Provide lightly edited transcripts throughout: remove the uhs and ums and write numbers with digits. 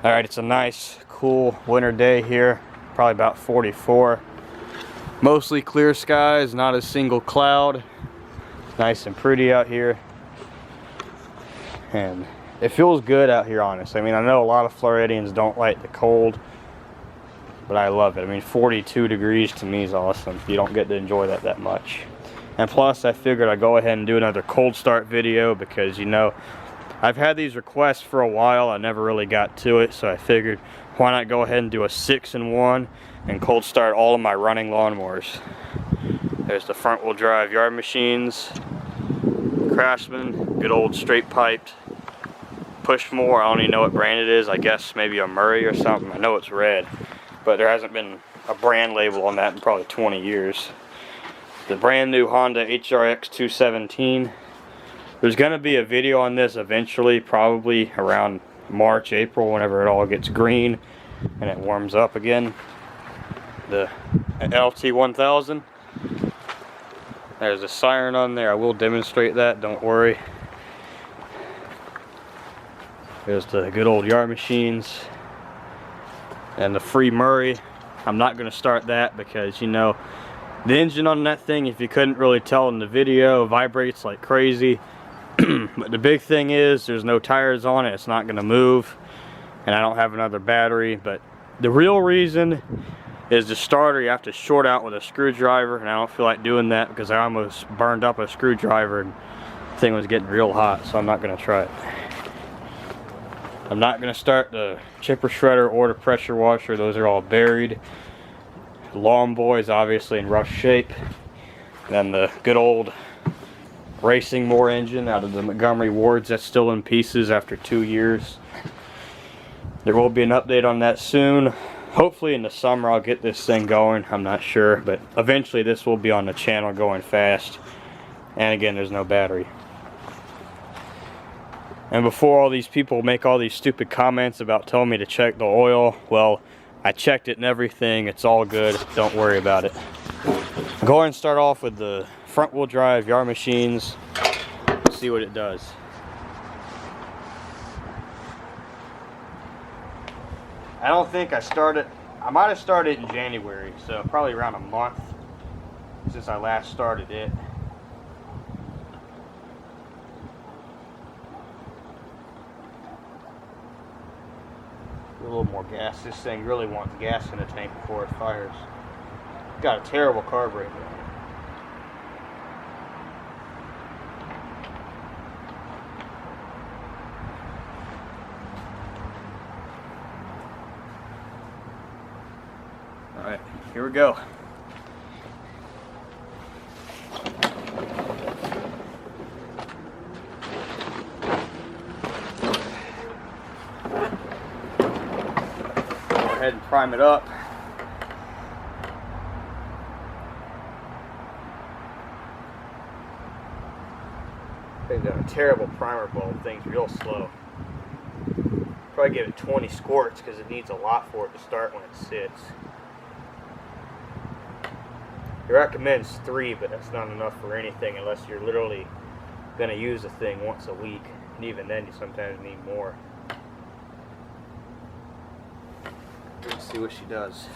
Alright, it's a nice, cool winter day here. Probably about 44. Mostly clear skies, not a single cloud. Nice and pretty out here. And it feels good out here, honestly. I mean, I know a lot of Floridians don't like the cold, but I love it. I mean, 42 degrees to me is awesome. You don't get to enjoy that much. And plus, I figured I'd go ahead and do another cold start video because, you know, I've had these requests for a while. I never really got to it, so I figured why not go ahead and do a 6-in-1 and cold start all of my running lawnmowers. There's the front wheel drive yard machines, Craftsman, good old straight piped push mower. I don't even know what brand it is. I guess maybe a Murray or something. I know it's red, but there hasn't been a brand label on that in probably 20 years. The brand new Honda HRX 217. There's going to be a video on this eventually, probably around March, April, whenever it all gets green and it warms up again. The LT 1000. There's a siren on there. I will demonstrate that, don't worry. There's the good old yard machines. And the free Murray. I'm not going to start that because, you know, the engine on that thing, if you couldn't really tell in the video, vibrates like crazy. But the big thing is there's no tires on it. It's not going to move, and I don't have another battery. But the real reason is the starter. You have to short out with a screwdriver, and I don't feel like doing that because I almost burned up a screwdriver and the thing was getting real hot, so I'm not going to try it. I'm not going to start the chipper shredder or the pressure washer. Those are all buried. Lawn Boy's obviously in rough shape. Then the good old racing mower engine out of the Montgomery Wards, that's still in pieces after 2 years. There will be an update on that soon. Hopefully in the summer I'll get this thing going. I'm not sure, but eventually this will be on the channel going fast. And again, there's no battery. And before all these people make all these stupid comments about telling me to check the oil, well, I checked it and everything. It's all good. Don't worry about it. Go ahead and start off with the front wheel drive yard machines. See what it does. I don't think I started. I might have started in January, so probably around a month since I last started it. A little more gas. This thing really wants gas in the tank before it fires. Got a terrible carburetor. Alright, here we go. Go ahead and prime it up. They've got a terrible primer bulb. Thing's real slow. Probably give it 20 squirts because it needs a lot for it to start when it sits. It recommends 3, but that's not enough for anything unless you're literally going to use the thing once a week. And even then, you sometimes need more. Let's see what she does.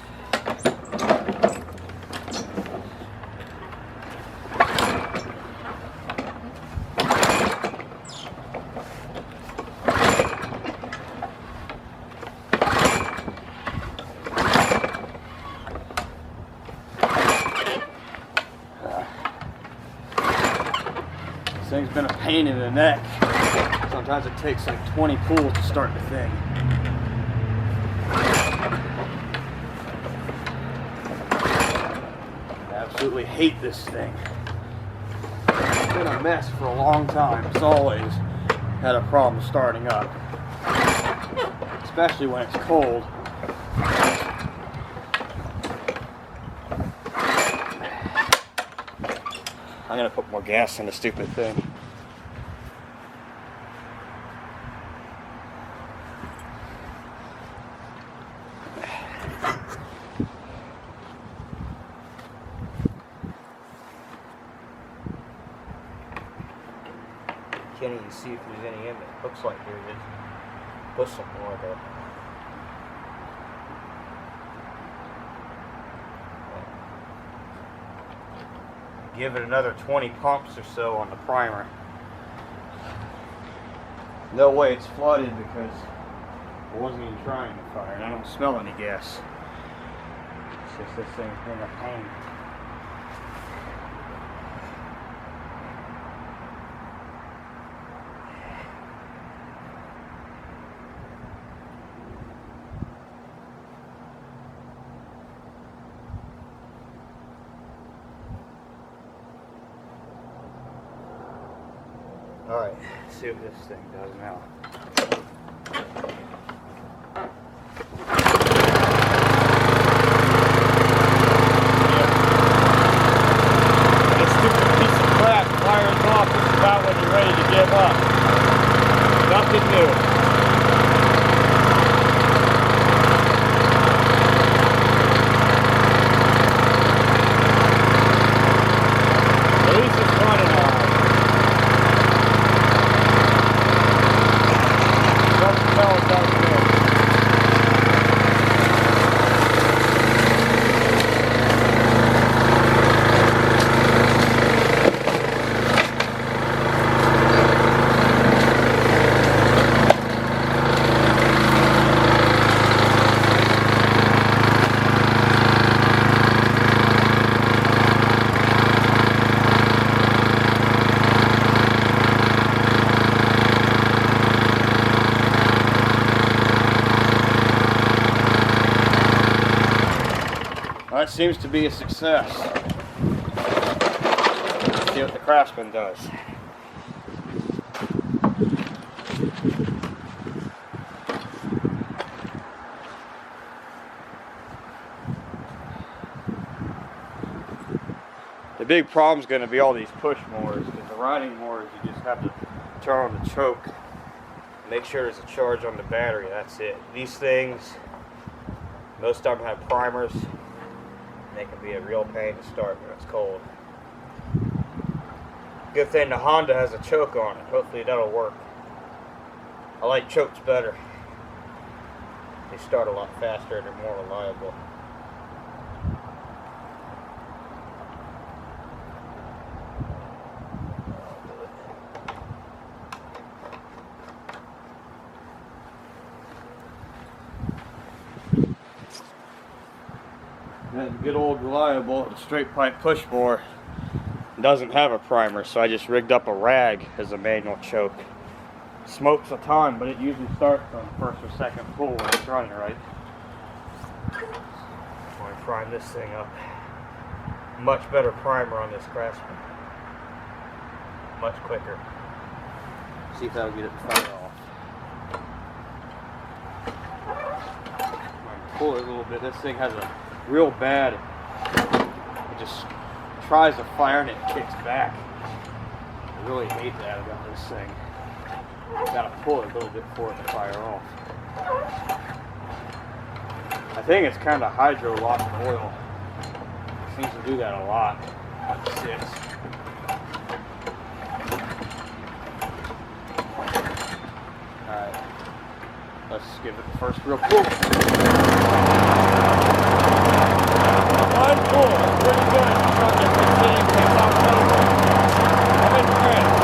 This thing's been a pain in the neck. Sometimes it takes like 20 pulls to start the thing. I absolutely hate this thing. It's been a mess for a long time. It's always had a problem starting up. Especially when it's cold. I'm gonna put more gas in the stupid thing. Can't even see if there's any in it. Looks like there is. Put some more though. give it another 20 pumps or so on the primer. No way it's flooded because I wasn't even trying to fire and I don't smell any gas. It's just this thing's been a pain. Alright, let's see what this thing does now. This stupid piece of crap fires off just about when you're ready to give up. Nothing new. At least it's running alright. That seems to be a success. Let's see what the Craftsman does. The big problem is going to be all these push mowers, because the riding mowers you just have to turn on the choke, make sure there's a charge on the battery, that's it. These things, most of them have primers. They can be a real pain to start when it's cold. Good thing the Honda has a choke on it. Hopefully that'll work. I like chokes better. They start a lot faster and they're more reliable. That good old reliable straight pipe push mower doesn't have a primer, so I just rigged up a rag as a manual choke. Smokes a ton, but it usually starts on the first or second pull when it's running right. I want to prime this thing up. Much better primer on this Craftsman. Much quicker. See if that'll get it to fire off. Pull it a little bit. This thing has a real bad, it just tries to fire and it kicks back. I really hate that about this thing. Gotta pull it a little bit for it to fire off. I think it's kind of hydro locked oil. It seems to do that a lot when it sits. Alright, let's give it the first real pull. One pull, that's pretty good. I'm trying to get 15 things out of it. I'm impressed.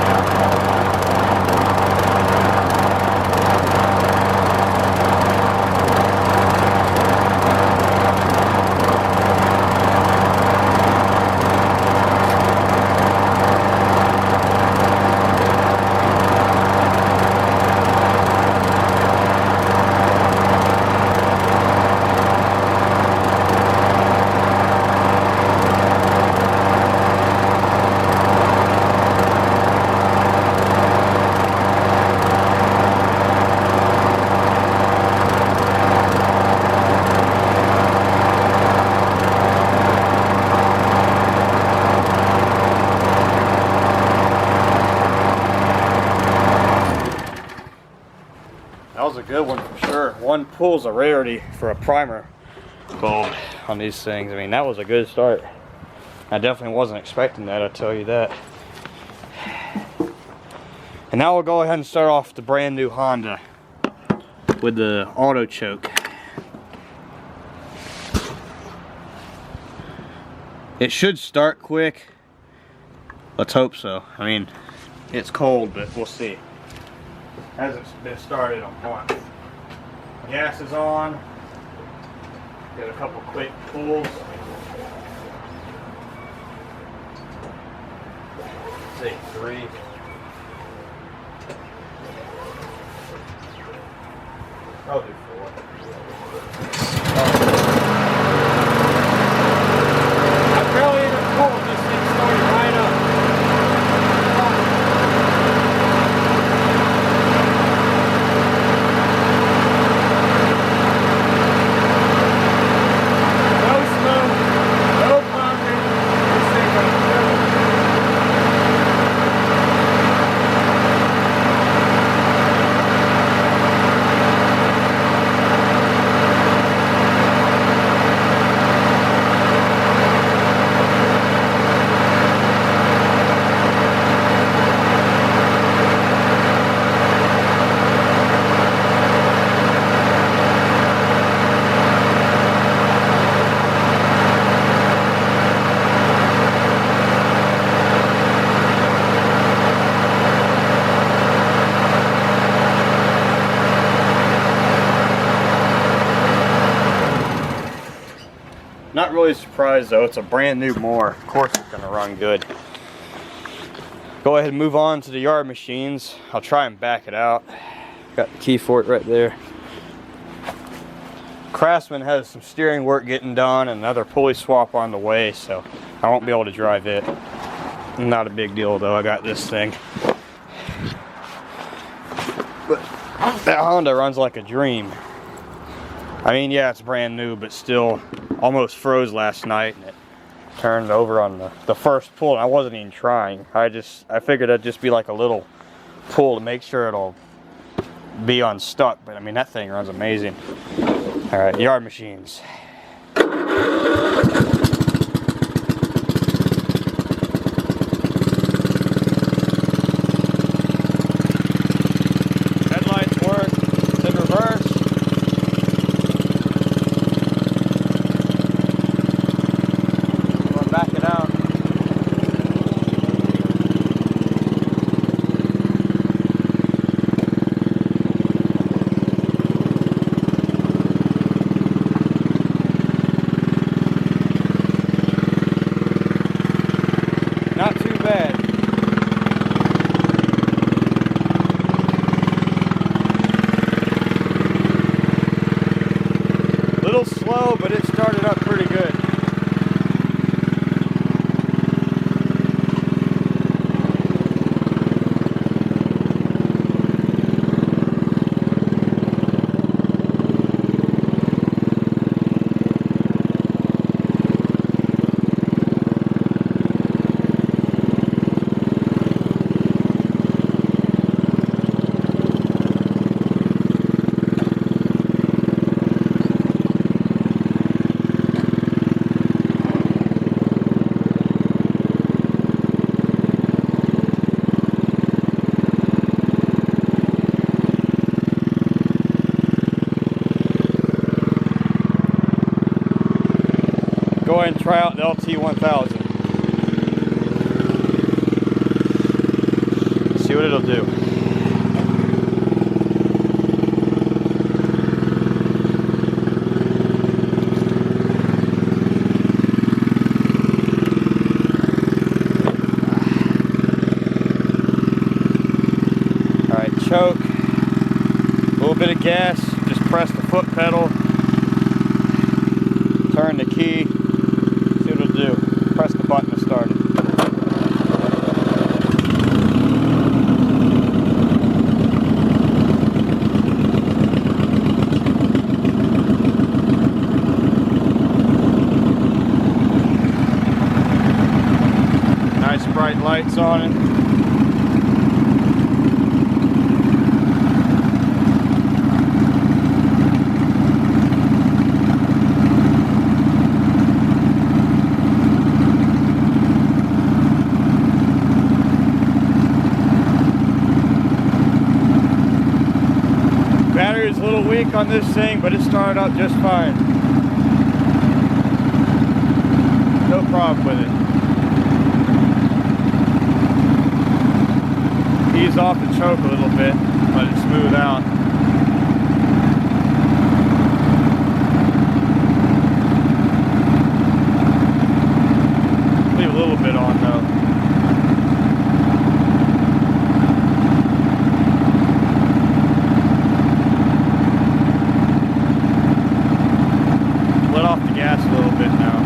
That was a good one for sure. One pull's a rarity for a primer bulb on these things. I mean, that was a good start. I definitely wasn't expecting that, I'll tell you that. And now we'll go ahead and start off the brand new Honda with the auto choke. It should start quick. Let's hope so. I mean, it's cold, but we'll see. Hasn't been started a month. Gas is on. Got a couple quick pulls. Say 3. I'll do 4. I barely even pulled. This thing started right up. No smoke, no pumping. This thing goes good. Not really surprised though, it's a brand new mower. Of course it's gonna run good. Go ahead and move on to the yard machines. I'll try and back it out. Got the key for it right there. Craftsman has some steering work getting done and another pulley swap on the way, so I won't be able to drive it. Not a big deal though, I got this thing. But that Honda runs like a dream. I mean, yeah, it's brand new, but still almost froze last night, and it turned over on the first pull, and I wasn't even trying. I figured it'd just be like a little pull to make sure it'll be unstuck, but I mean, that thing runs amazing. All right, yard machines. Headlights work, it's in reverse. Back it out. Not too bad. A little slow, but it started up pretty good. Go ahead and try out the LT1000. See what it'll do. Alright, choke. A little bit of gas. Just press the foot pedal. Turn the key. See what it'll do. Press the button to start it. Nice bright lights on it. Battery's a little weak on this thing, but it started up just fine. No problem with it. ease off the choke a little bit, let it smooth out. Leave a little bit on though. Let off the gas a little bit now.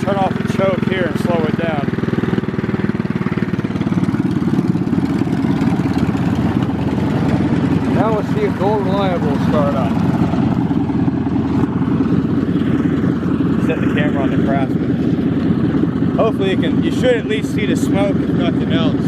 Turn off the choke here and slow it down. Now let's see if Gold Reliable will start up. Set the camera on the Craftsman. Hopefully you should at least see the smoke if nothing else.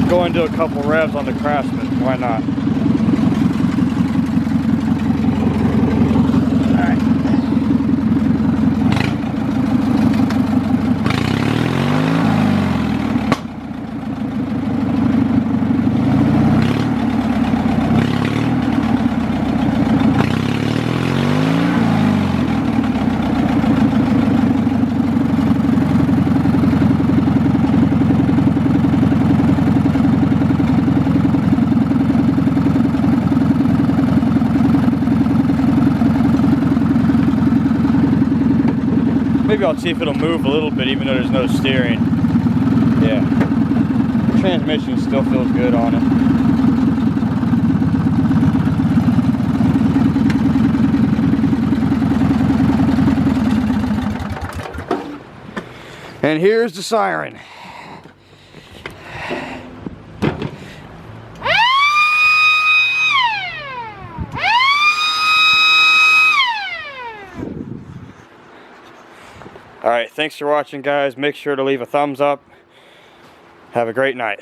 go and do a couple revs on the Craftsman. Why not? Maybe I'll see if it'll move a little bit even though there's no steering. Yeah. The transmission still feels good on it. And here's the siren. Alright, thanks for watching, guys. Make sure to leave a thumbs up. Have a great night.